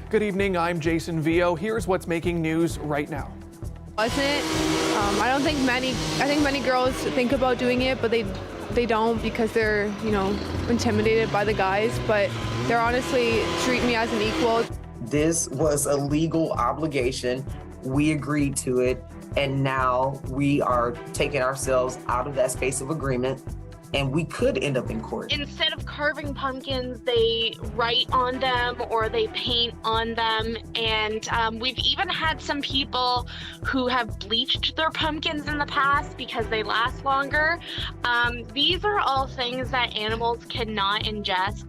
Good evening, I'm Jason Vio. Here's what's making news right now. I think many girls think about doing it, but they don't because they're, intimidated by the guys, but they're honestly treat me as an equal. This was a legal obligation. We agreed to it, and now we are taking ourselves out of that space of agreement, and we could end up in court. Instead of carving pumpkins, they write on them or they paint on them. And we've even had some people who have bleached their pumpkins in the past because they last longer. These are all things that animals cannot ingest.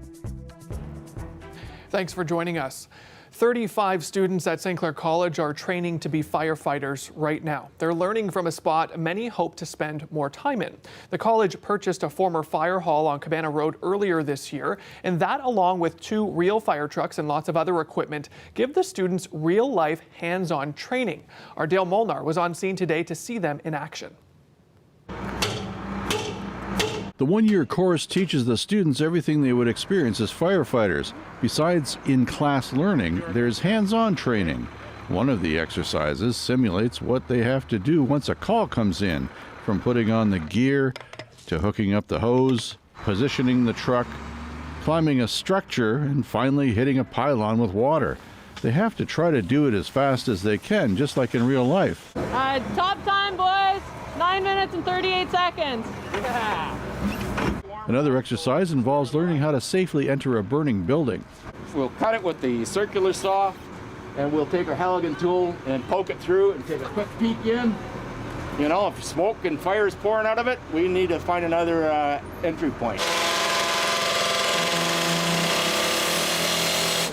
Thanks for joining us. 35 students at Clair College are training to be firefighters right now. They're learning from a spot many hope to spend more time in. The college purchased a former fire hall on Cabana Road earlier this year, and that, along with 2 real fire trucks and lots of other equipment, give the students real-life, hands-on training. Our Dale Molnar was on scene today to see them in action. The one-year course teaches the students everything they would experience as firefighters. Besides in-class learning, there's hands-on training. One of the exercises simulates what they have to do once a call comes in, from putting on the gear to hooking up the hose, positioning the truck, climbing a structure, and finally hitting a pylon with water. They have to try to do it as fast as they can, just like in real life. Top time, boys! 9 minutes and 38 seconds. Yeah. Another exercise involves learning how to safely enter a burning building. We'll cut it with the circular saw, and we'll take our Halligan tool and poke it through and take a quick peek in. You know, if smoke and fire is pouring out of it, we need to find another entry point.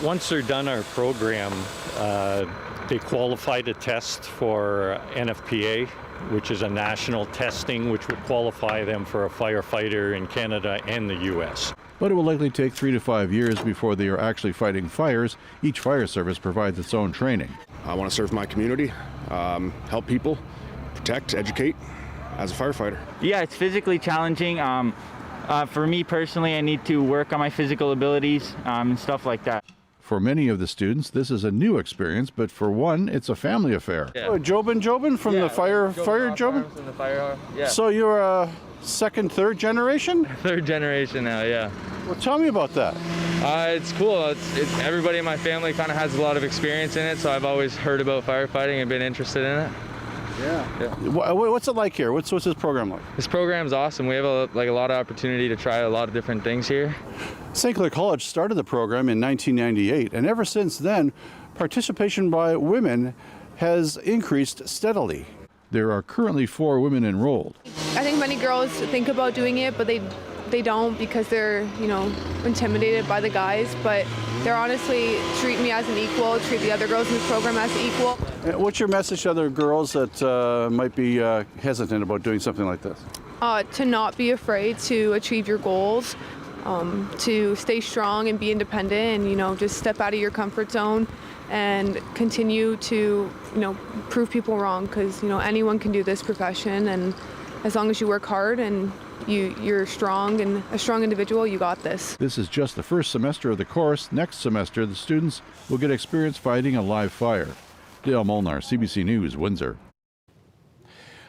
Once they're done our program, they qualify to test for NFPA, which is a national testing which would qualify them for a firefighter in Canada and the U.S. But it will likely take 3 to 5 years before they are actually fighting fires. Each fire service provides its own training. I want to serve my community, help people, protect, educate as a firefighter. Yeah, it's physically challenging. For me personally, I need to work on my physical abilities and stuff like that. For many of the students, this is a new experience, but for one, it's a family affair. Yeah. Oh, Jobin from the fire Jobin? From the fire, yeah. So you're a second, third generation? Third generation now, yeah. Well, tell me about that. It's cool. Everybody in my family kind of has a lot of experience in it, so I've always heard about firefighting and been interested in it. Yeah. What's it like here? What's this program like? This program's awesome. We have a lot of opportunity to try a lot of different things here. Clair College started the program in 1998, and ever since then, participation by women has increased steadily. There are currently 4 women enrolled. I think many girls think about doing it, but they don't because they're, intimidated by the guys, but they're honestly treat me as an equal, treat the other girls in this program as equal. What's your message to other girls that might be hesitant about doing something like this? To not be afraid to achieve your goals, to stay strong and be independent and, just step out of your comfort zone and continue to, prove people wrong because, anyone can do this profession, and as long as you work hard and you're strong and a strong individual, you got this. This is just the first semester of the course. Next semester, the students will get experience fighting a live fire. Dale Molnar, CBC News, Windsor.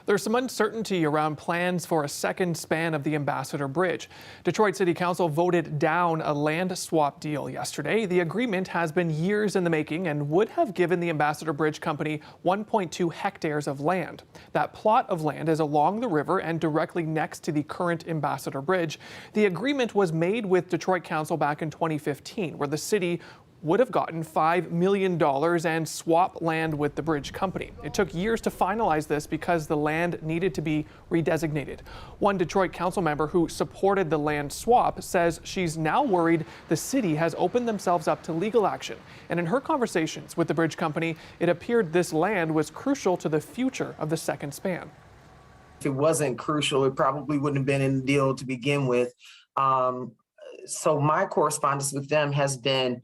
There's some uncertainty around plans for a second span of the Ambassador Bridge. Detroit City Council voted down a land swap deal yesterday. The agreement has been years in the making and would have given the Ambassador Bridge Company 1.2 hectares of land. That plot of land is along the river and directly next to the current Ambassador Bridge. The agreement was made with Detroit Council back in 2015, where the city would have gotten $5 million and swap land with the bridge company. It took years to finalize this because the land needed to be redesignated. One Detroit council member who supported the land swap says she's now worried the city has opened themselves up to legal action. And in her conversations with the bridge company, it appeared this land was crucial to the future of the second span. If it wasn't crucial, it probably wouldn't have been in the deal to begin with. So my correspondence with them has been,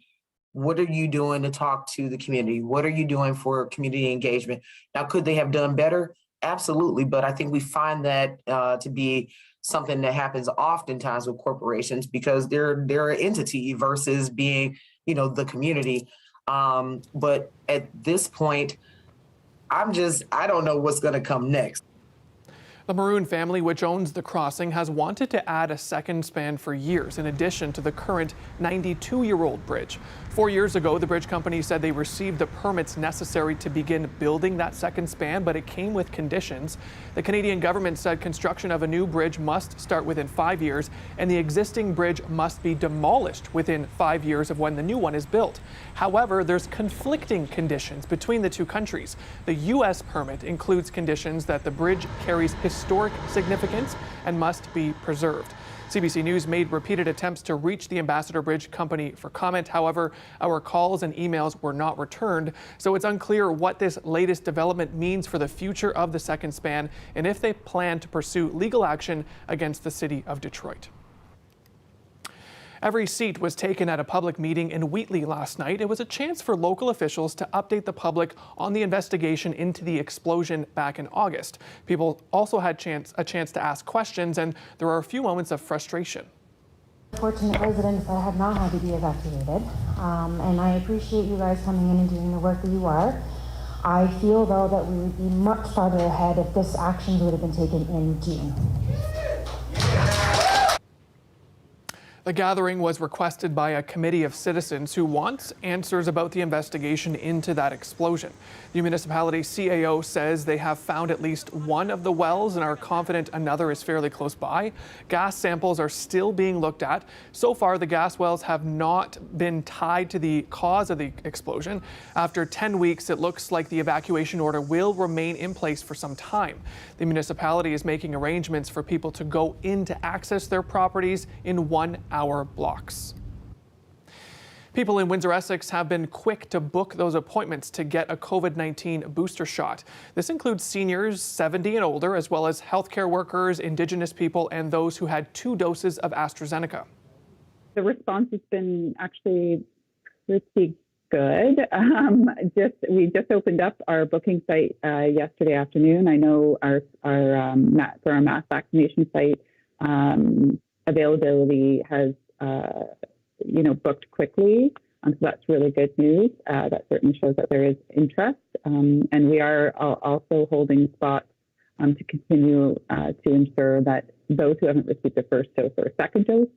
what are you doing to talk to the community? What are you doing for community engagement? Now, could they have done better? Absolutely. But I think we find that to be something that happens oftentimes with corporations because they're an entity versus being, the community. But at this point, I don't know what's going to come next. The Maroon family, which owns the crossing, has wanted to add a second span for years, in addition to the current 92-year-old bridge. 4 years ago, the bridge company said they received the permits necessary to begin building that second span, but it came with conditions. The Canadian government said construction of a new bridge must start within 5 years, and the existing bridge must be demolished within 5 years of when the new one is built. However, there's conflicting conditions between the two countries. The U.S. permit includes conditions that the bridge carries historic significance and must be preserved. CBC News made repeated attempts to reach the Ambassador Bridge Company for comment. However, our calls and emails were not returned, so it's unclear what this latest development means for the future of the second span and if they plan to pursue legal action against the city of Detroit. Every seat was taken at a public meeting in Wheatley last night. It was a chance for local officials to update the public on the investigation into the explosion back in August. People also had a chance to ask questions, and there were a few moments of frustration. Fortunate residents that have not had to be evacuated, and I appreciate you guys coming in and doing the work that you are. I feel, though, that we would be much farther ahead if this action would have been taken in June. The gathering was requested by a committee of citizens who wants answers about the investigation into that explosion. The municipality CAO says they have found at least one of the wells and are confident another is fairly close by. Gas samples are still being looked at. So far, the gas wells have not been tied to the cause of the explosion. After 10 weeks, it looks like the evacuation order will remain in place for some time. The municipality is making arrangements for people to go in to access their properties in 1 hour blocks. People in Windsor, Essex have been quick to book those appointments to get a COVID-19 booster shot. This includes seniors 70 and older, as well as healthcare workers, Indigenous people, and those who had 2 doses of AstraZeneca. The response has been actually pretty good. We just opened up our booking site yesterday afternoon. I know for our mass vaccination site, availability has booked quickly, so that's really good news. That certainly shows that there is interest, and we are also holding spots to continue to ensure that those who haven't received the first dose or a second dose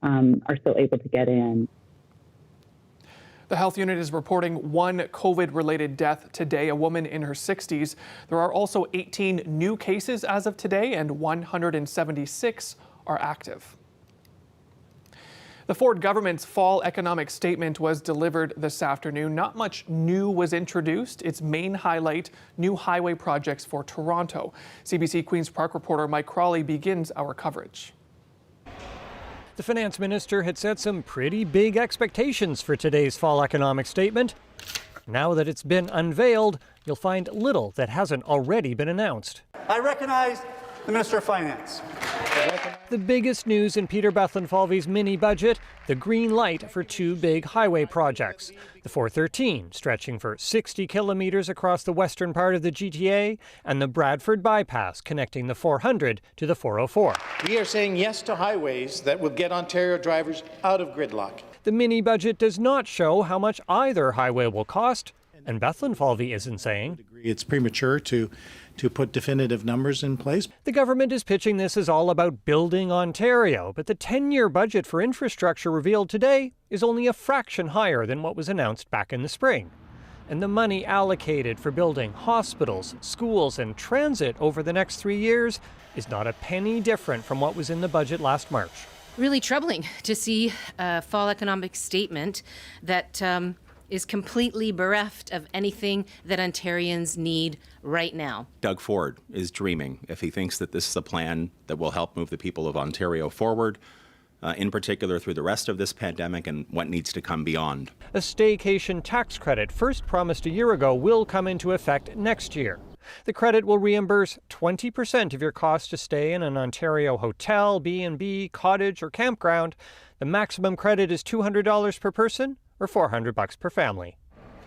are still able to get in. The health unit is reporting 1 COVID-related death today, a woman in her 60s. There are also 18 new cases as of today, and 176 are active. The Ford government's fall economic statement was delivered this afternoon. Not much new was introduced. Its main highlight, new highway projects for Toronto. CBC Queen's Park reporter Mike Crawley begins our coverage. The finance minister had set some pretty big expectations for today's fall economic statement. Now that it's been unveiled, you'll find little that hasn't already been announced. I recognize the Minister of Finance. The biggest news in Peter Bethlenfalvy's mini budget, the green light for 2 big highway projects. The 413, stretching for 60 kilometers across the western part of the GTA, and the Bradford bypass connecting the 400 to the 404. We are saying yes to highways that will get Ontario drivers out of gridlock. The mini budget does not show how much either highway will cost, and Bethlenfalvy isn't saying. It's premature to put definitive numbers in place. The government is pitching this as all about building Ontario, but the 10-year budget for infrastructure revealed today is only a fraction higher than what was announced back in the spring. And the money allocated for building hospitals, schools, and transit over the next 3 years is not a penny different from what was in the budget last March. Really troubling to see a fall economic statement that is completely bereft of anything that Ontarians need right now. Doug Ford is dreaming if he thinks that this is a plan that will help move the people of Ontario forward, in particular through the rest of this pandemic and what needs to come beyond. A staycation tax credit, first promised a year ago, will come into effect next year. The credit will reimburse 20% of your cost to stay in an Ontario hotel, B&B, cottage, or campground. The maximum credit is $200 per person, or $400 per family.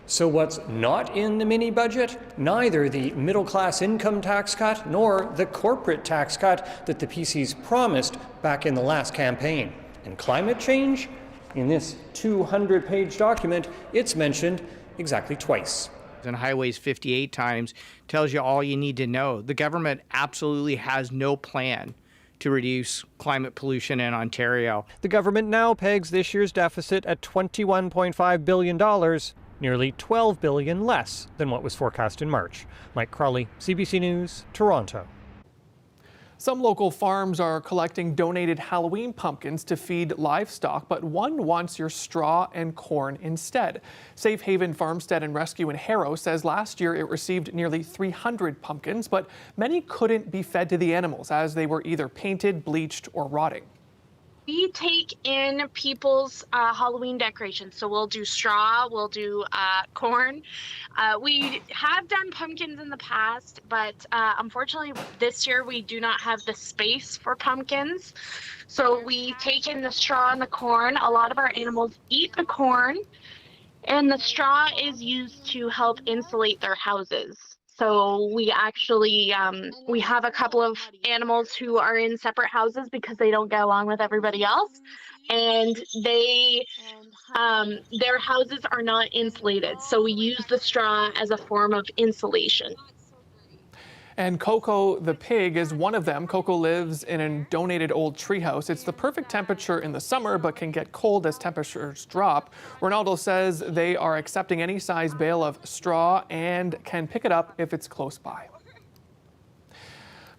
So what's not in the mini budget? Neither the middle-class income tax cut nor the corporate tax cut that the PCs promised back in the last campaign. And climate change? In this 200-page document, it's mentioned exactly twice. And Highways 58 times tells you all you need to know. The government absolutely has no plan to reduce climate pollution in Ontario. The government now pegs this year's deficit at $21.5 billion, nearly $12 billion less than what was forecast in March. Mike Crawley, CBC News, Toronto. Some local farms are collecting donated Halloween pumpkins to feed livestock, but one wants your straw and corn instead. Safe Haven Farmstead and Rescue in Harrow says last year it received nearly 300 pumpkins, but many couldn't be fed to the animals as they were either painted, bleached, or rotting. We take in people's Halloween decorations. So we'll do straw, we'll do corn. We have done pumpkins in the past, but unfortunately this year we do not have the space for pumpkins. So we take in the straw and the corn. A lot of our animals eat the corn, and the straw is used to help insulate their houses. So we actually, we have a couple of animals who are in separate houses because they don't get along with everybody else. And they, their houses are not insulated. So we use the straw as a form of insulation. And Coco the pig is one of them. Coco lives in a donated old treehouse. It's the perfect temperature in the summer, but can get cold as temperatures drop. Ronaldo says they are accepting any size bale of straw and can pick it up if it's close by.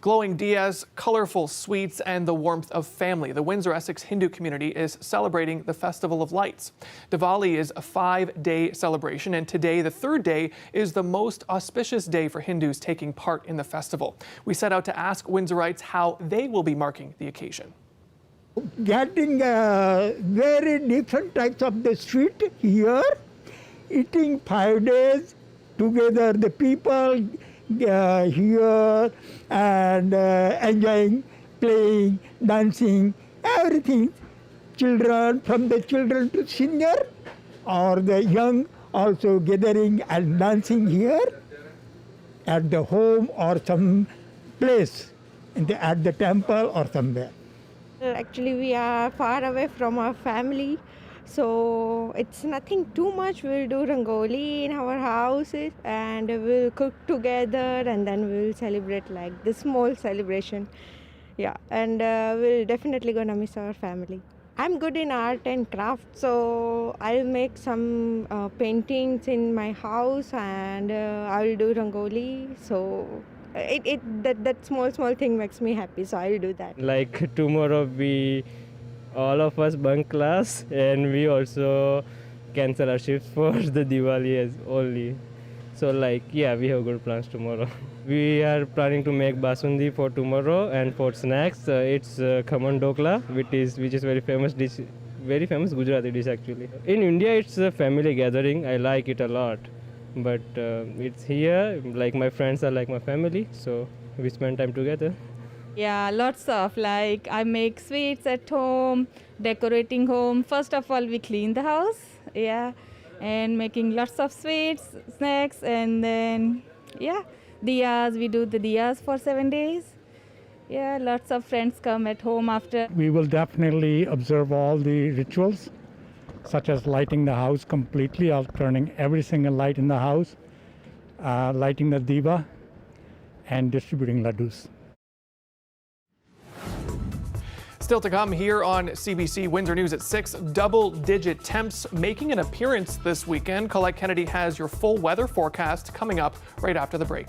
Glowing diyas, colorful sweets, and the warmth of family. The Windsor Essex Hindu community is celebrating the Festival of Lights. Diwali is a 5-day celebration, and today, the third day, is the most auspicious day for Hindus taking part in the festival. We set out to ask Windsorites how they will be marking the occasion. Getting very different types of the street here, eating 5 days together, the people here and enjoying, playing, dancing, everything. Children, from the children to senior or the young also gathering and dancing here at the home or some place at the temple or somewhere. Actually, we are far away from our family, so it's nothing too much. We'll do rangoli in our houses and we'll cook together and then we'll celebrate like the small celebration. Yeah, and we're definitely gonna miss our family. I'm good in art and craft, so I'll make some paintings in my house and I'll do rangoli. So that small thing makes me happy, so I'll do that. Like tomorrow all of us bunk class and we also cancel our shifts for the Diwali as only. So yeah, we have good plans tomorrow. We are planning to make basundi for tomorrow, and for snacks it's khaman dokla, which is very famous dish, very famous Gujarati dish actually. In India it's a family gathering. I like it a lot, but it's here like my friends are like my family, so we spend time together. Yeah, lots of I make sweets at home, decorating home. First of all, we clean the house, and making lots of sweets, snacks, and then, diyas. We do the diyas for 7 days. Yeah, lots of friends come at home after. We will definitely observe all the rituals, such as lighting the house completely, turning every single light in the house, lighting the diva, and distributing laddus. Still to come here on CBC Windsor News at 6, double-digit temps making an appearance this weekend. Colette Kennedy has your full weather forecast coming up right after the break.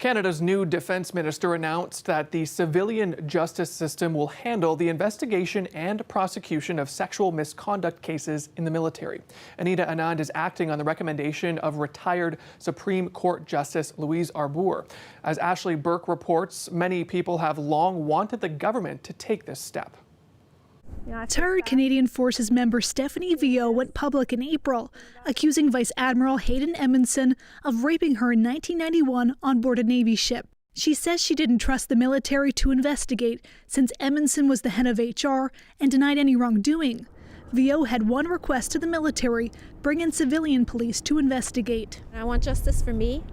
Canada's new defence minister announced that the civilian justice system will handle the investigation and prosecution of sexual misconduct cases in the military. Anita Anand is acting on the recommendation of retired Supreme Court Justice Louise Arbour. As Ashley Burke reports, many people have long wanted the government to take this step. Retired Canadian Forces member Stephanie Vio went public in April, accusing Vice Admiral Hayden Edmondson of raping her in 1991 on board a Navy ship. She says she didn't trust the military to investigate since Edmondson was the head of HR and denied any wrongdoing. Vio had one request to the military: bring in civilian police to investigate. I want justice for me,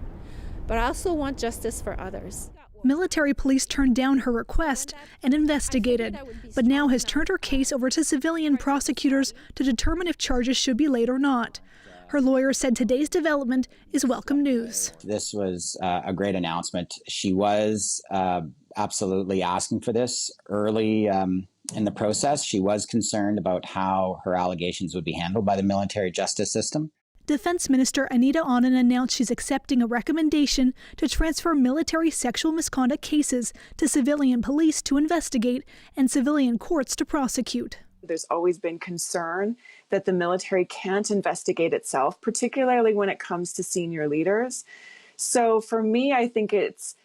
but I also want justice for others. Military police turned down her request and investigated, but now has turned her case over to civilian prosecutors to determine if charges should be laid or not. Her lawyer said today's development is welcome news. This was a great announcement. She was absolutely asking for this early in the process. She was concerned about how her allegations would be handled by the military justice system. Defense Minister Anita Anand announced she's accepting a recommendation to transfer military sexual misconduct cases to civilian police to investigate and civilian courts to prosecute. There's always been concern that the military can't investigate itself, particularly when it comes to senior leaders. So for me, I think it's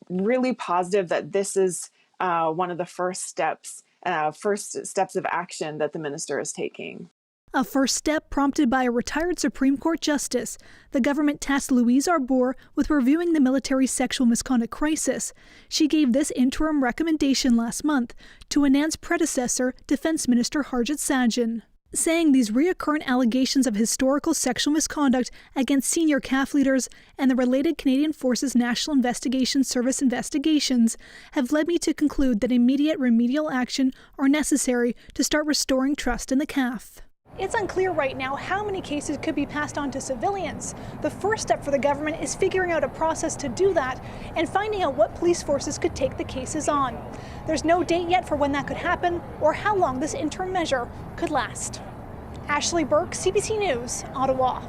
really positive that this is one of the first steps of action that the minister is taking. A first step prompted by a retired Supreme Court justice. The government tasked Louise Arbour with reviewing the military's sexual misconduct crisis. She gave this interim recommendation last month to Anand's predecessor, Defense Minister Harjit Sajjan, saying these reoccurrent allegations of historical sexual misconduct against senior CAF leaders and the related Canadian Forces National Investigation Service investigations have led me to conclude that immediate remedial action are necessary to start restoring trust in the CAF. It's unclear right now how many cases could be passed on to civilians. The first step for the government is figuring out a process to do that and finding out what police forces could take the cases on. There's no date yet for when that could happen or how long this interim measure could last. Ashley Burke, CBC News, Ottawa.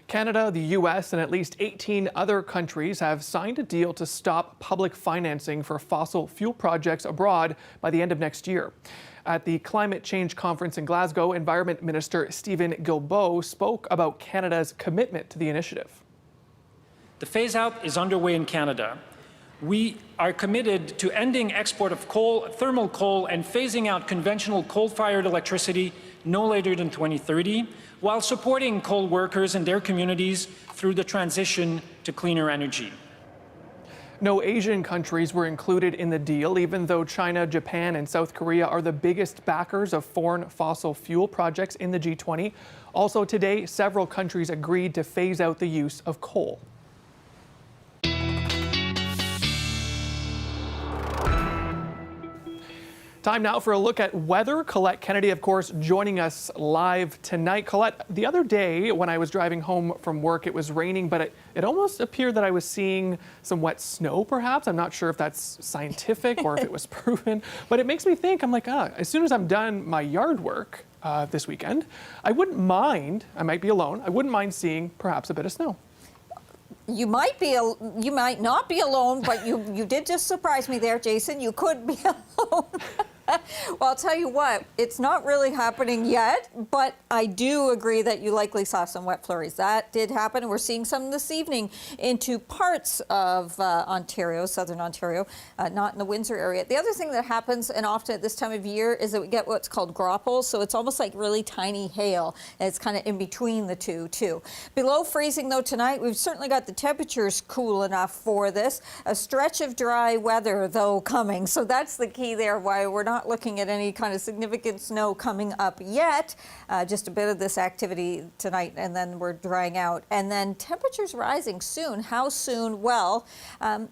Canada, the U.S., and at least 18 other countries have signed a deal to stop public financing for fossil fuel projects abroad by the end of next year. At the Climate Change Conference in Glasgow, Environment Minister Stephen Guilbeault spoke about Canada's commitment to the initiative. The phase-out is underway in Canada. We are committed to ending export of coal, thermal coal, and phasing out conventional coal-fired electricity no later than 2030, while supporting coal workers and their communities through the transition to cleaner energy. No Asian countries were included in the deal, even though China, Japan, and South Korea are the biggest backers of foreign fossil fuel projects in the G20. Also today, several countries agreed to phase out the use of coal. Time now for a look at weather. Colette Kennedy, of course, joining us live tonight. Colette, the other day when I was driving home from work, it was raining, but it almost appeared that I was seeing some wet snow, perhaps. I'm not sure if that's scientific or if it was proven, but it makes me think, I'm like, as soon as I'm done my yard work this weekend, I might be alone, I wouldn't mind seeing perhaps a bit of snow. You might not be alone, but you did just surprise me there, Jason. You could be alone. Well, I'll tell you what, it's not really happening yet, but I do agree that you likely saw some wet flurries. That did happen, and we're seeing some this evening into parts of Ontario, southern Ontario, not in the Windsor area. The other thing that happens, and often at this time of year, is that we get what's called graupels, so it's almost like really tiny hail, and it's kind of in between the two, too. Below freezing, though, tonight, we've certainly got the temperatures cool enough for this. A stretch of dry weather, though, coming, so that's the key there, why we're not looking at any kind of significant snow coming up yet. Just a bit of this activity tonight, and then we're drying out. And then temperatures rising soon. How soon? Well,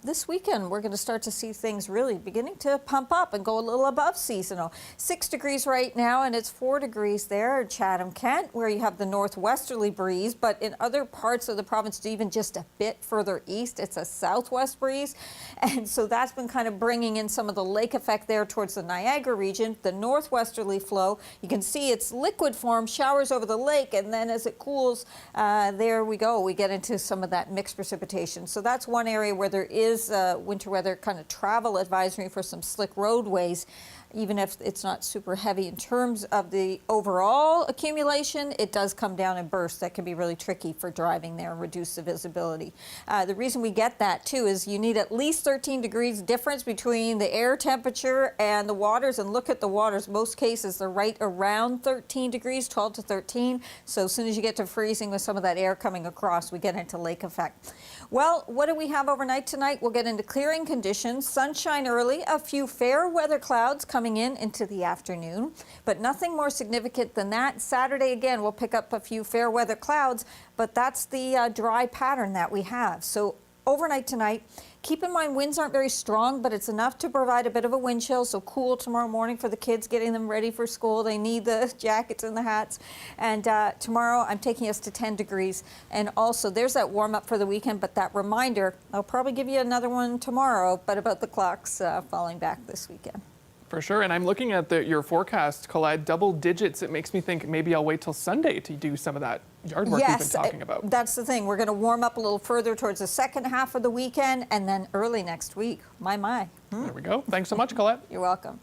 this weekend we're going to start to see things really beginning to pump up and go a little above seasonal. 6 degrees right now, and it's 4 degrees there in Chatham-Kent, where you have the northwesterly breeze. But in other parts of the province, even just a bit further east, it's a southwest breeze. And so that's been kind of bringing in some of the lake effect there towards the Niagara Niagara region, the northwesterly flow. You can see it's liquid form, showers over the lake, and then as it cools, there we go. We get into some of that mixed precipitation. So that's one area where there is winter weather kind of travel advisory for some slick roadways. Even if it's not super heavy in terms of the overall accumulation, it does come down in bursts that can be really tricky for driving there and reduce the visibility. The reason we get that too is you need at least 13 degrees difference between the air temperature and the waters, and look at the waters. Most cases they're right around 13 degrees, 12 to 13. So as soon as you get to freezing with some of that air coming across, we get into lake effect. Well, what do we have overnight tonight? We'll get into clearing conditions, sunshine early, a few fair weather clouds coming into the afternoon, but nothing more significant than that. Saturday, again, we'll pick up a few fair weather clouds, but that's the dry pattern that we have. So overnight tonight, keep in mind winds aren't very strong, but it's enough to provide a bit of a wind chill, so cool tomorrow morning for the kids, getting them ready for school. They need the jackets and the hats. And tomorrow I'm taking us to 10 degrees. And also there's that warm up for the weekend, but that reminder, I'll probably give you another one tomorrow, but about the clocks falling back this weekend. For sure, and I'm looking at your forecast, Colette, double digits. It makes me think maybe I'll wait till Sunday to do some of that yard work we've been talking about. That's the thing. We're going to warm up a little further towards the second half of the weekend and then early next week. My. There we go. Thanks so much, Colette. You're welcome.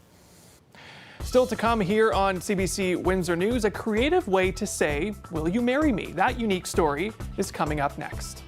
Still to come here on CBC Windsor News, a creative way to say, "Will you marry me?" That unique story is coming up next.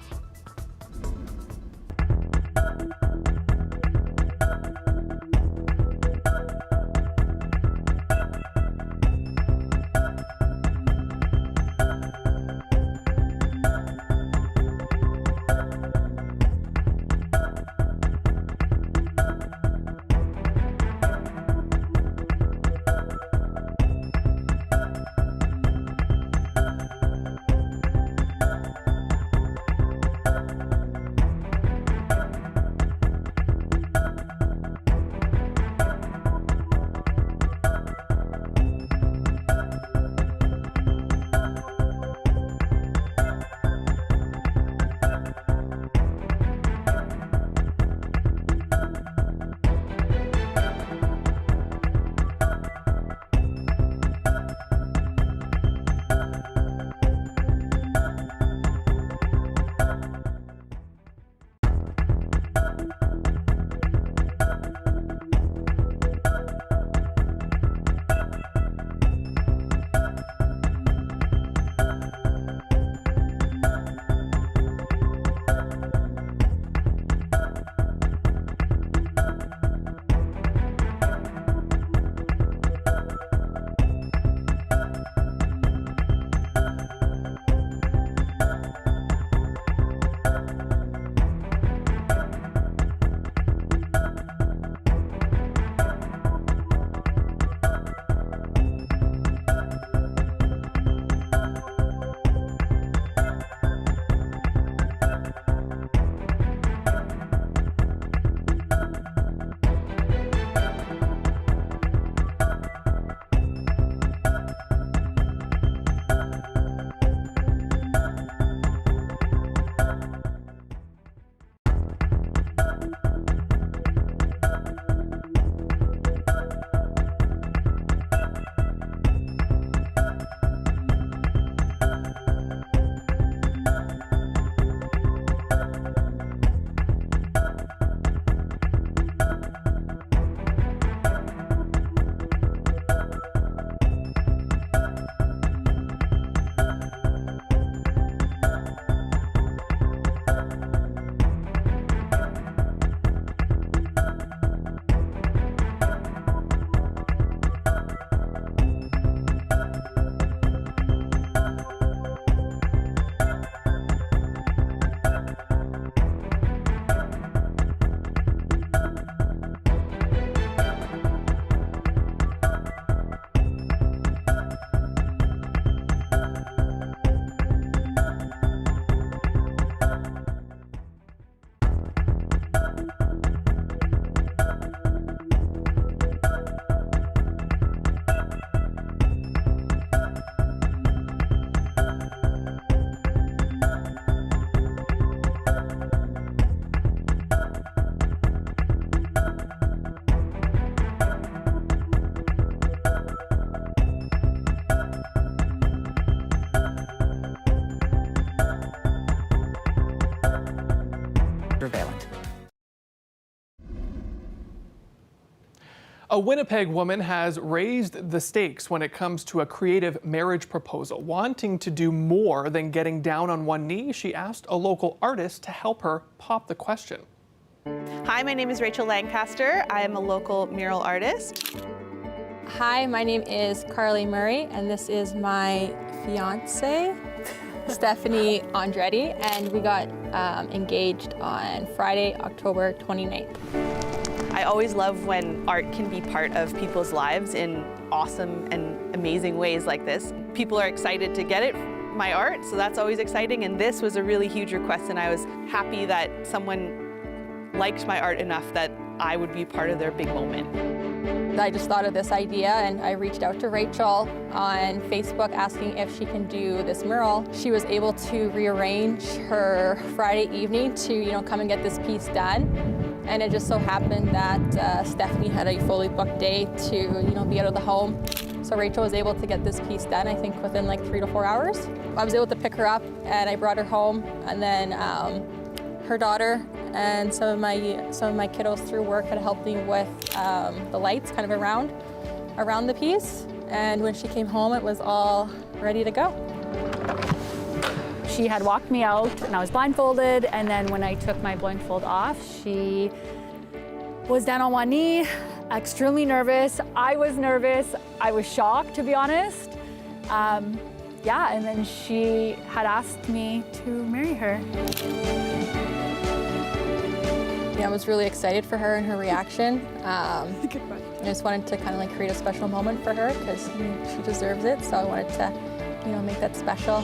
A Winnipeg woman has raised the stakes when it comes to a creative marriage proposal. Wanting to do more than getting down on one knee, she asked a local artist to help her pop the question. Hi, my name is Rachel Lancaster. I am a local mural artist. Hi, my name is Carly Murray, and this is my fiance, Stephanie Andretti, and we got engaged on Friday, October 29th. I always love when art can be part of people's lives in awesome and amazing ways like this. People are excited to get it, my art, so that's always exciting, and this was a really huge request, and I was happy that someone liked my art enough that I would be part of their big moment. I just thought of this idea, and I reached out to Rachel on Facebook asking if she can do this mural. She was able to rearrange her Friday evening to, come and get this piece done. And it just so happened that Stephanie had a fully booked day to, be out of the home. So Rachel was able to get this piece done, I think, within like 3 to 4 hours. I was able to pick her up, and I brought her home, and then her daughter and some of my kiddos through work had helped me with the lights kind of around the piece. And when she came home, it was all ready to go. She had walked me out and I was blindfolded, and then when I took my blindfold off, she was down on one knee, extremely nervous. I was nervous. I was shocked, to be honest. And then she had asked me to marry her. I was really excited for her and her reaction. I just wanted to kind of create a special moment for her because she deserves it. So I wanted to, make that special.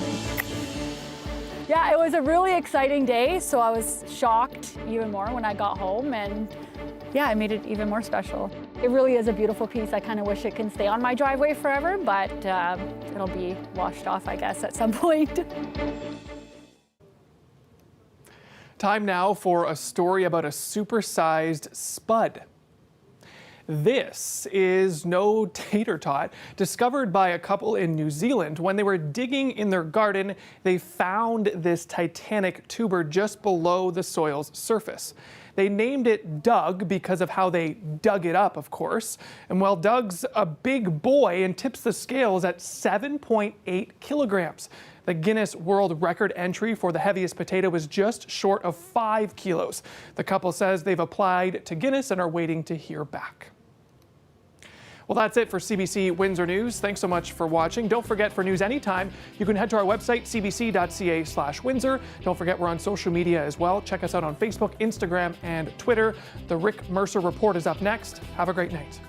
Yeah, it was a really exciting day. So I was shocked even more when I got home, and it made it even more special. It really is a beautiful piece. I kind of wish it can stay on my driveway forever, but it'll be washed off, I guess, at some point. Time now for a story about a supersized spud. This is no tater tot. Discovered by a couple in New Zealand. When they were digging in their garden, they found this titanic tuber just below the soil's surface. They named it Doug because of how they dug it up, of course. And well, Doug's a big boy and tips the scales at 7.8 kilograms. The Guinness World Record entry for the heaviest potato is just short of 5 kilos. The couple says they've applied to Guinness and are waiting to hear back. Well, that's it for CBC Windsor News. Thanks so much for watching. Don't forget, for news anytime, you can head to our website, cbc.ca/Windsor. Don't forget, we're on social media as well. Check us out on Facebook, Instagram, and Twitter. The Rick Mercer Report is up next. Have a great night.